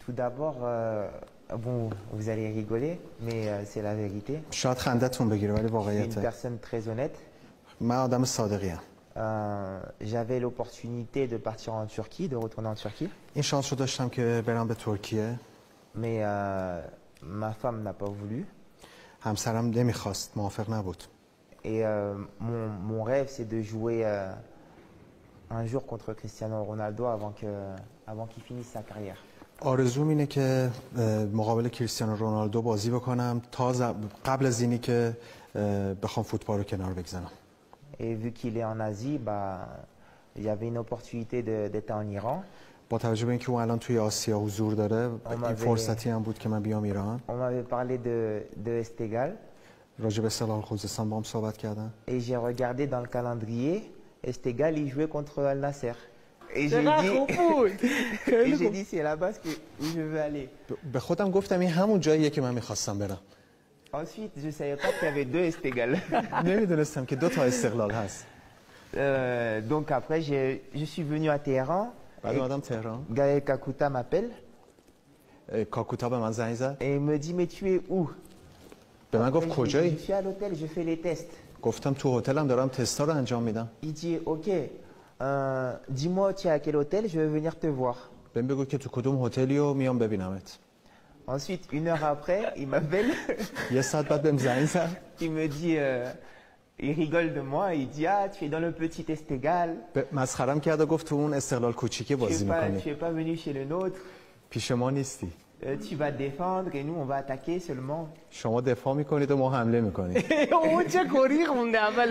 Tout d'abord, bon, vous allez rigoler, mais c'est la vérité. شاید خندتون بگیره ولی Je suis une واقعیته. personne très honnête. من آدم صادقیم. J'avais l'opportunité de partir en Turquie, de retourner en Turquie, این شانس رو داشتم که برم به ترکیه. mais ma femme n'a pas voulu. همسرم نمیخواست، موافق نبود. Et mon rêve, c'est de jouer un jour contre Cristiano Ronaldo avant qu'il finisse sa carrière. آرزوم اینه که مقابل کریستیانو رونالدو بازی بکنم تا قبل از اینی که بخوام فوتبال رو کنار بگذارم. Et vu qu'il est en Asie, bah, il y avait une opportunité d'être en Iran. با توجه به اینکه او الان توی آسیا حضور داره، این فرصتی هم بود که من بیام ایران. On m'avait parlé de Esteghlal. راجع به استقلال خوزستان با هم صحبت کردم. Et j'ai regardé dans le calendrier, Esteghlal, il jouait contre Al Nasser. Et j'ai dit, c'est là-bas où je veux aller. به خودم گفتم این همون جاییه که من میخواستم برم. Ensuite, je ne savais pas qu'il y avait deux Esteghlal. نمیدونستم که دو تا استقلال هست. Donc après, je suis venu à Téhéran. بعد اومدم تهران. Gaël Kakuta m'appelle. کاکوتا به من زنگ زد. Et il me dit, mais tu es où? به من گفت Je کجایی؟ suis à l'hôtel, je fais les tests. گفتم تو هتلم دارم تستا رو انجام میدم. Il dit, ok, dis-moi tu es à quel hôtel, je vais venir te voir. بهم بگو که تو کدوم هتلی و میام ببینمت. Ensuite, une heure après, il m'appelle. یه ساعت بعد بهم زنگ زد. Il me dit, il rigole de moi, il dit, ah, tu es dans le petit Esteghlal. مسخرم کرد و گفت تو اون استقلال کوچیکی بازی Tu میکنی. es pas venu chez le nôtre. پیش ما نیستی. Tu vas défendre et nous on va attaquer seulement. شما دفاع میکنید و ما حمله میکنیم. اون چه کوری خونده اول